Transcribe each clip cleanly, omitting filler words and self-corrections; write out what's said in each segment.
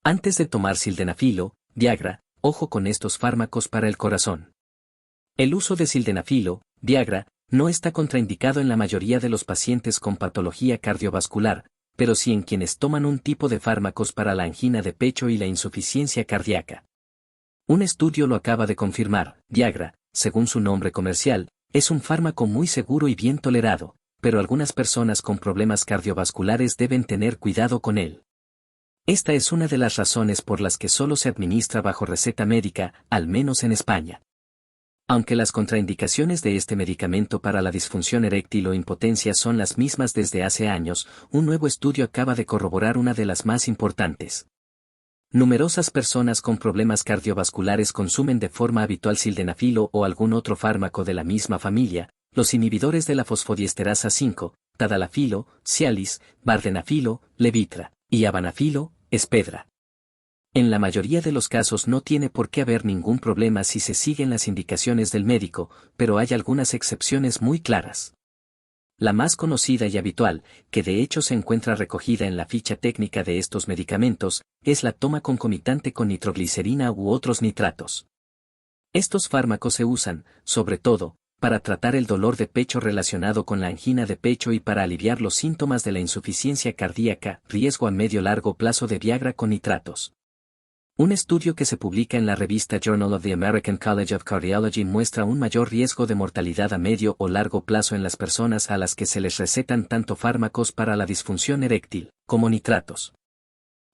Antes de tomar sildenafilo, Viagra, ojo con estos fármacos para el corazón. El uso de sildenafilo, Viagra, no está contraindicado en la mayoría de los pacientes con patología cardiovascular, pero sí en quienes toman un tipo de fármacos para la angina de pecho y la insuficiencia cardíaca. Un estudio lo acaba de confirmar. Viagra, según su nombre comercial, es un fármaco muy seguro y bien tolerado, pero algunas personas con problemas cardiovasculares deben tener cuidado con él. Esta es una de las razones por las que solo se administra bajo receta médica, al menos en España. Aunque las contraindicaciones de este medicamento para la disfunción eréctil o impotencia son las mismas desde hace años, un nuevo estudio acaba de corroborar una de las más importantes. Numerosas personas con problemas cardiovasculares consumen de forma habitual sildenafilo o algún otro fármaco de la misma familia, los inhibidores de la fosfodiesterasa 5, tadalafilo, Cialis, vardenafilo, Levitra, y habanafilo, Espedra. En la mayoría de los casos no tiene por qué haber ningún problema si se siguen las indicaciones del médico, pero hay algunas excepciones muy claras. La más conocida y habitual, que de hecho se encuentra recogida en la ficha técnica de estos medicamentos, es la toma concomitante con nitroglicerina u otros nitratos. Estos fármacos se usan, sobre todo, para tratar el dolor de pecho relacionado con la angina de pecho y para aliviar los síntomas de la insuficiencia cardíaca, riesgo a medio-largo plazo de Viagra con nitratos. Un estudio que se publica en la revista Journal of the American College of Cardiology muestra un mayor riesgo de mortalidad a medio o largo plazo en las personas a las que se les recetan tanto fármacos para la disfunción eréctil, como nitratos.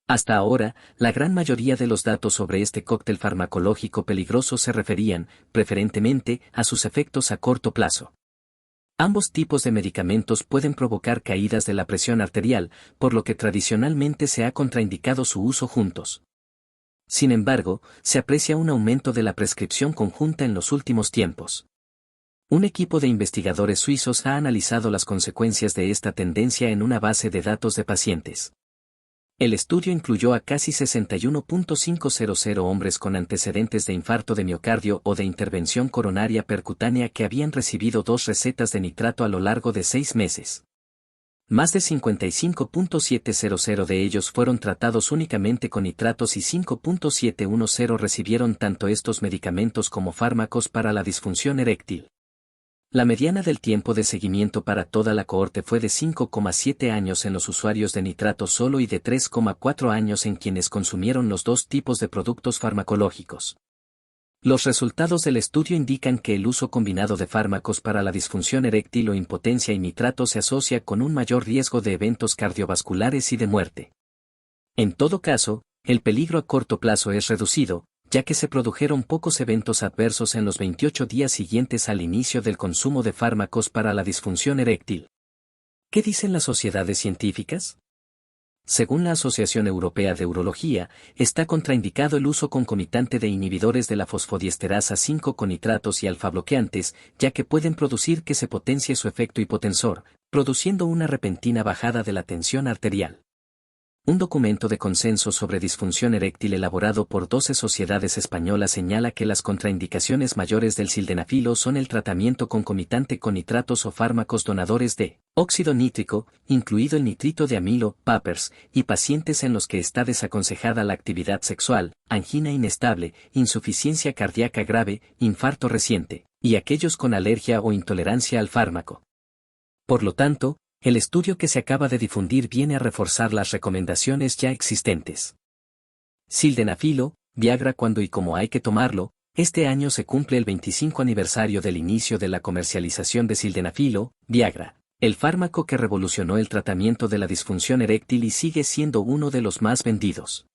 Hasta ahora, la gran mayoría de los datos sobre este cóctel farmacológico peligroso se referían, preferentemente, a sus efectos a corto plazo. Ambos tipos de medicamentos pueden provocar caídas de la presión arterial, por lo que tradicionalmente se ha contraindicado su uso juntos. Sin embargo, se aprecia un aumento de la prescripción conjunta en los últimos tiempos. Un equipo de investigadores suizos ha analizado las consecuencias de esta tendencia en una base de datos de pacientes. El estudio incluyó a casi 61.500 hombres con antecedentes de infarto de miocardio o de intervención coronaria percutánea que habían recibido 2 recetas de nitrato a lo largo de 6 meses. Más de 55.700 de ellos fueron tratados únicamente con nitratos y 5.710 recibieron tanto estos medicamentos como fármacos para la disfunción eréctil. La mediana del tiempo de seguimiento para toda la cohorte fue de 5,7 años en los usuarios de nitrato solo y de 3,4 años en quienes consumieron los dos tipos de productos farmacológicos. Los resultados del estudio indican que el uso combinado de fármacos para la disfunción eréctil o impotencia y nitrato se asocia con un mayor riesgo de eventos cardiovasculares y de muerte. En todo caso, el peligro a corto plazo es reducido, ya que se produjeron pocos eventos adversos en los 28 días siguientes al inicio del consumo de fármacos para la disfunción eréctil. ¿Qué dicen las sociedades científicas? Según la Asociación Europea de Urología, está contraindicado el uso concomitante de inhibidores de la fosfodiesterasa 5 con nitratos y alfa-bloqueantes, ya que pueden producir que se potencie su efecto hipotensor, produciendo una repentina bajada de la tensión arterial. Un documento de consenso sobre disfunción eréctil elaborado por 12 sociedades españolas señala que las contraindicaciones mayores del sildenafilo son el tratamiento concomitante con nitratos o fármacos donadores de óxido nítrico, incluido el nitrito de amilo, PAPers, y pacientes en los que está desaconsejada la actividad sexual, angina inestable, insuficiencia cardíaca grave, infarto reciente, y aquellos con alergia o intolerancia al fármaco. Por lo tanto, el estudio que se acaba de difundir viene a reforzar las recomendaciones ya existentes. Sildenafilo, Viagra cuándo y cómo hay que tomarlo. Este año se cumple el 25 aniversario del inicio de la comercialización de sildenafilo, Viagra, el fármaco que revolucionó el tratamiento de la disfunción eréctil y sigue siendo uno de los más vendidos.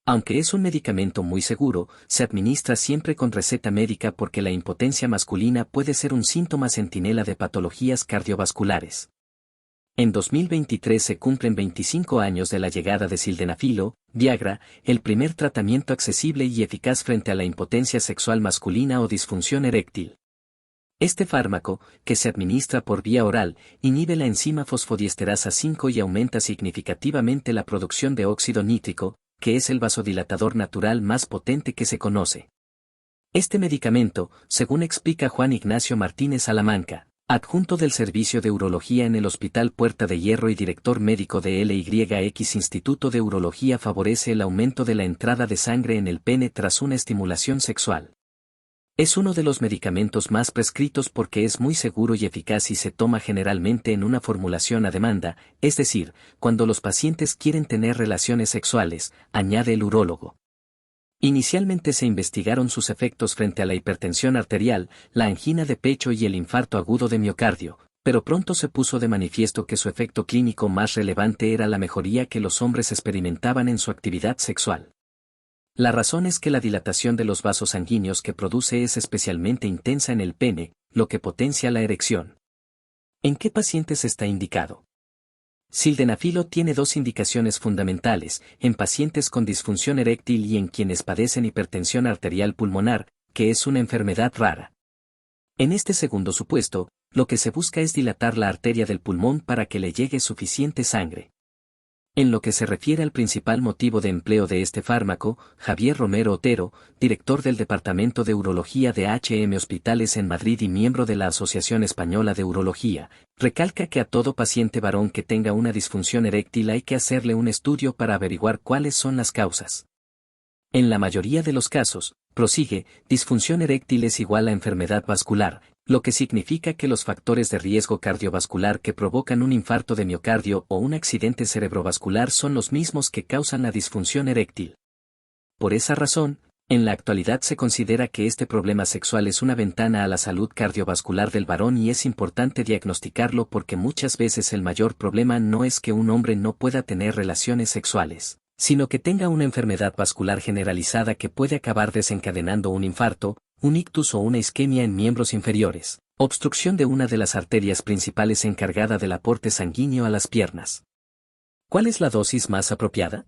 Aunque es un medicamento muy seguro, se administra siempre con receta médica porque la impotencia masculina puede ser un síntoma centinela de patologías cardiovasculares. En 2023 se cumplen 25 años de la llegada de sildenafilo, Viagra, el primer tratamiento accesible y eficaz frente a la impotencia sexual masculina o disfunción eréctil. Este fármaco, que se administra por vía oral, inhibe la enzima fosfodiesterasa 5 y aumenta significativamente la producción de óxido nítrico, que es el vasodilatador natural más potente que se conoce. Este medicamento, según explica Juan Ignacio Martínez Salamanca, Adjunto del Servicio de Urología en el Hospital Puerta de Hierro y director médico de LYX Instituto de Urología favorece el aumento de la entrada de sangre en el pene tras una estimulación sexual. Es uno de los medicamentos más prescritos porque es muy seguro y eficaz y se toma generalmente en una formulación a demanda, es decir, cuando los pacientes quieren tener relaciones sexuales, añade el urólogo. Inicialmente se investigaron sus efectos frente a la hipertensión arterial, la angina de pecho y el infarto agudo de miocardio, pero pronto se puso de manifiesto que su efecto clínico más relevante era la mejoría que los hombres experimentaban en su actividad sexual. La razón es que la dilatación de los vasos sanguíneos que produce es especialmente intensa en el pene, lo que potencia la erección. ¿En qué pacientes está indicado? Sildenafilo tiene dos indicaciones fundamentales, en pacientes con disfunción eréctil y en quienes padecen hipertensión arterial pulmonar, que es una enfermedad rara. En este segundo supuesto, lo que se busca es dilatar la arteria del pulmón para que le llegue suficiente sangre. En lo que se refiere al principal motivo de empleo de este fármaco, Javier Romero Otero, director del Departamento de Urología de HM Hospitales en Madrid y miembro de la Asociación Española de Urología, recalca que a todo paciente varón que tenga una disfunción eréctil hay que hacerle un estudio para averiguar cuáles son las causas. En la mayoría de los casos, prosigue, disfunción eréctil es igual a enfermedad vascular, lo que significa que los factores de riesgo cardiovascular que provocan un infarto de miocardio o un accidente cerebrovascular son los mismos que causan la disfunción eréctil. Por esa razón, en la actualidad se considera que este problema sexual es una ventana a la salud cardiovascular del varón y es importante diagnosticarlo porque muchas veces el mayor problema no es que un hombre no pueda tener relaciones sexuales, sino que tenga una enfermedad vascular generalizada que puede acabar desencadenando un infarto, un ictus o una isquemia en miembros inferiores, obstrucción de una de las arterias principales encargada del aporte sanguíneo a las piernas. ¿Cuál es la dosis más apropiada?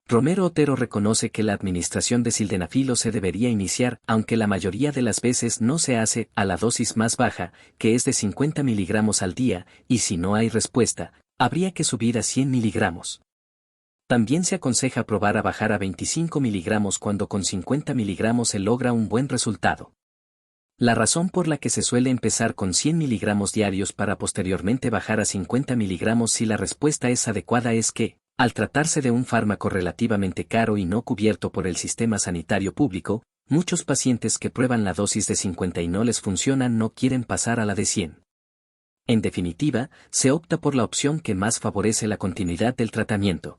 Romero Otero reconoce que la administración de sildenafilo se debería iniciar, aunque la mayoría de las veces no se hace, a la dosis más baja, que es de 50 miligramos al día, y si no hay respuesta, habría que subir a 100 miligramos. También se aconseja probar a bajar a 25 miligramos cuando con 50 miligramos se logra un buen resultado. La razón por la que se suele empezar con 100 miligramos diarios para posteriormente bajar a 50 miligramos si la respuesta es adecuada es que, al tratarse de un fármaco relativamente caro y no cubierto por el sistema sanitario público, muchos pacientes que prueban la dosis de 50 y no les funciona no quieren pasar a la de 100. En definitiva, se opta por la opción que más favorece la continuidad del tratamiento.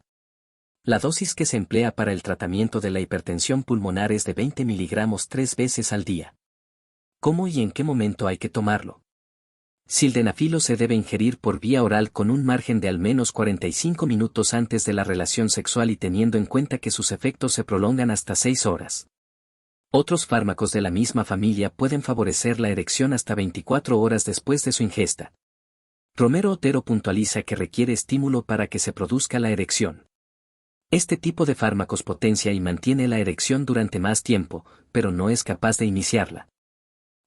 La dosis que se emplea para el tratamiento de la hipertensión pulmonar es de 20 miligramos 3 veces al día. ¿Cómo y en qué momento hay que tomarlo? Sildenafilo se debe ingerir por vía oral con un margen de al menos 45 minutos antes de la relación sexual y teniendo en cuenta que sus efectos se prolongan hasta 6 horas. Otros fármacos de la misma familia pueden favorecer la erección hasta 24 horas después de su ingesta. Romero Otero puntualiza que requiere estímulo para que se produzca la erección. Este tipo de fármacos potencia y mantiene la erección durante más tiempo, pero no es capaz de iniciarla.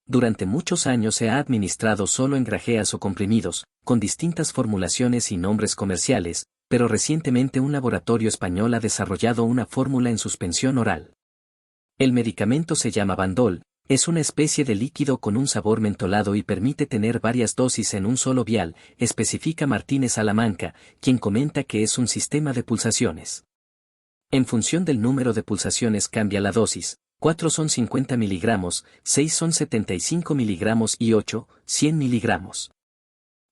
Durante muchos años se ha administrado solo en grajeas o comprimidos, con distintas formulaciones y nombres comerciales, pero recientemente un laboratorio español ha desarrollado una fórmula en suspensión oral. El medicamento se llama Bandol, es una especie de líquido con un sabor mentolado y permite tener varias dosis en un solo vial, especifica Martínez Salamanca, quien comenta que es un sistema de pulsaciones. En función del número de pulsaciones cambia la dosis, 4 son 50 miligramos, 6 son 75 miligramos y 8, 100 miligramos.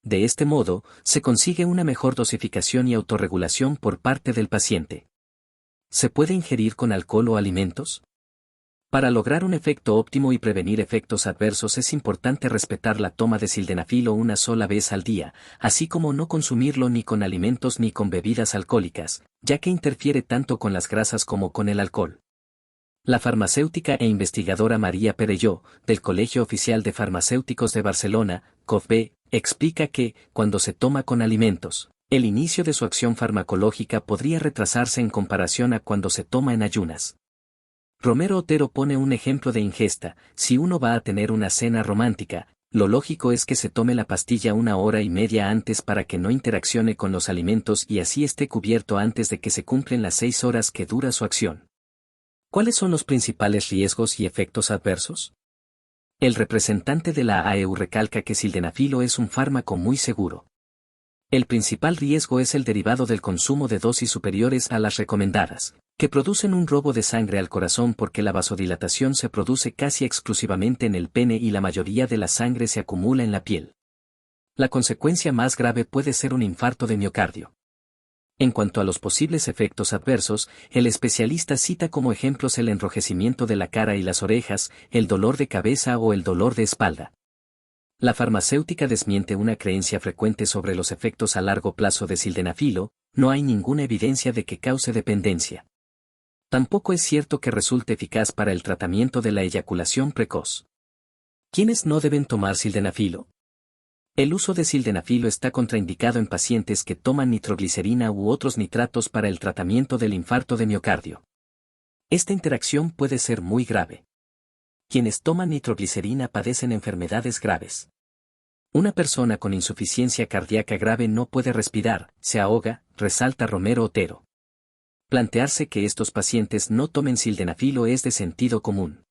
De este modo, se consigue una mejor dosificación y autorregulación por parte del paciente. ¿Se puede ingerir con alcohol o alimentos? Para lograr un efecto óptimo y prevenir efectos adversos es importante respetar la toma de sildenafilo una sola vez al día, así como no consumirlo ni con alimentos ni con bebidas alcohólicas, ya que interfiere tanto con las grasas como con el alcohol. La farmacéutica e investigadora María Perelló, del Colegio Oficial de Farmacéuticos de Barcelona, COFB, explica que, cuando se toma con alimentos, el inicio de su acción farmacológica podría retrasarse en comparación a cuando se toma en ayunas. Romero Otero pone un ejemplo de ingesta: si uno va a tener una cena romántica, lo lógico es que se tome la pastilla 1 hora y media antes para que no interaccione con los alimentos y así esté cubierto antes de que se cumplen las 6 horas que dura su acción. ¿Cuáles son los principales riesgos y efectos adversos? El representante de la AEU recalca que sildenafilo es un fármaco muy seguro. El principal riesgo es el derivado del consumo de dosis superiores a las recomendadas, que producen un robo de sangre al corazón porque la vasodilatación se produce casi exclusivamente en el pene y la mayoría de la sangre se acumula en la piel. La consecuencia más grave puede ser un infarto de miocardio. En cuanto a los posibles efectos adversos, el especialista cita como ejemplos el enrojecimiento de la cara y las orejas, el dolor de cabeza o el dolor de espalda. La farmacéutica desmiente una creencia frecuente sobre los efectos a largo plazo de sildenafilo, no hay ninguna evidencia de que cause dependencia. Tampoco es cierto que resulte eficaz para el tratamiento de la eyaculación precoz. ¿Quiénes no deben tomar sildenafilo? El uso de sildenafilo está contraindicado en pacientes que toman nitroglicerina u otros nitratos para el tratamiento del infarto de miocardio. Esta interacción puede ser muy grave. Quienes toman nitroglicerina padecen enfermedades graves. Una persona con insuficiencia cardíaca grave no puede respirar, se ahoga, resalta Romero Otero. Plantearse que estos pacientes no tomen sildenafilo es de sentido común.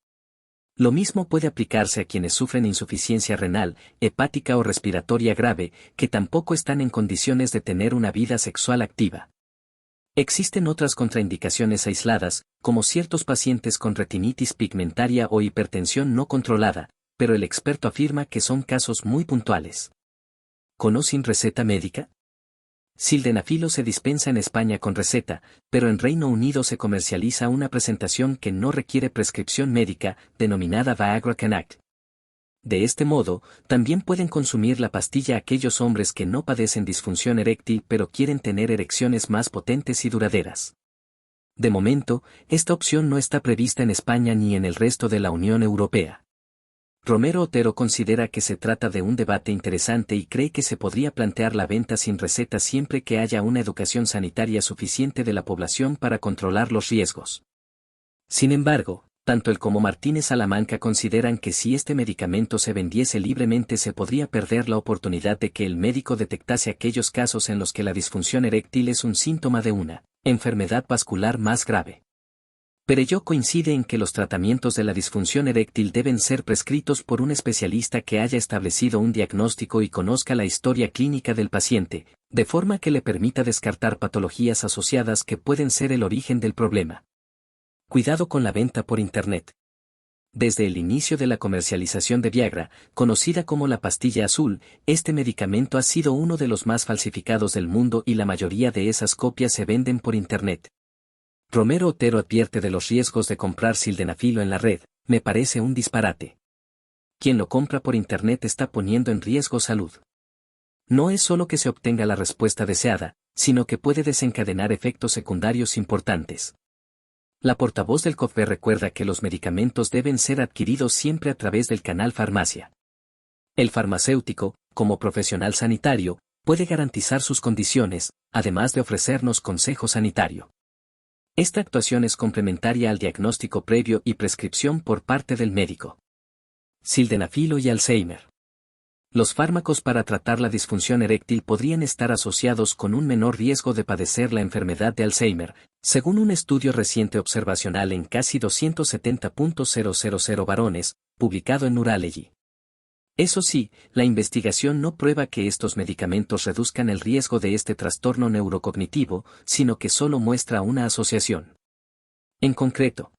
Lo mismo puede aplicarse a quienes sufren insuficiencia renal, hepática o respiratoria grave, que tampoco están en condiciones de tener una vida sexual activa. Existen otras contraindicaciones aisladas, como ciertos pacientes con retinitis pigmentaria o hipertensión no controlada, pero el experto afirma que son casos muy puntuales. ¿Con o sin receta médica? Sildenafilo se dispensa en España con receta, pero en Reino Unido se comercializa una presentación que no requiere prescripción médica, denominada Viagra Connect. De este modo, también pueden consumir la pastilla aquellos hombres que no padecen disfunción eréctil pero quieren tener erecciones más potentes y duraderas. De momento, esta opción no está prevista en España ni en el resto de la Unión Europea. Romero Otero considera que se trata de un debate interesante y cree que se podría plantear la venta sin receta siempre que haya una educación sanitaria suficiente de la población para controlar los riesgos. Sin embargo, tanto él como Martínez Salamanca consideran que si este medicamento se vendiese libremente se podría perder la oportunidad de que el médico detectase aquellos casos en los que la disfunción eréctil es un síntoma de una enfermedad vascular más grave. Perelló coincide en que los tratamientos de la disfunción eréctil deben ser prescritos por un especialista que haya establecido un diagnóstico y conozca la historia clínica del paciente, de forma que le permita descartar patologías asociadas que pueden ser el origen del problema. Cuidado con la venta por Internet. Desde el inicio de la comercialización de Viagra, conocida como la pastilla azul, este medicamento ha sido uno de los más falsificados del mundo y la mayoría de esas copias se venden por Internet. Romero Otero advierte de los riesgos de comprar sildenafilo en la red, me parece un disparate. Quien lo compra por Internet está poniendo en riesgo salud. No es solo que se obtenga la respuesta deseada, sino que puede desencadenar efectos secundarios importantes. La portavoz del COFPE recuerda que los medicamentos deben ser adquiridos siempre a través del canal farmacia. El farmacéutico, como profesional sanitario, puede garantizar sus condiciones, además de ofrecernos consejo sanitario. Esta actuación es complementaria al diagnóstico previo y prescripción por parte del médico. Sildenafilo y Alzheimer. Los fármacos para tratar la disfunción eréctil podrían estar asociados con un menor riesgo de padecer la enfermedad de Alzheimer, según un estudio reciente observacional en casi 270.000 varones, publicado en Neurology. Eso sí, la investigación no prueba que estos medicamentos reduzcan el riesgo de este trastorno neurocognitivo, sino que solo muestra una asociación. En concreto,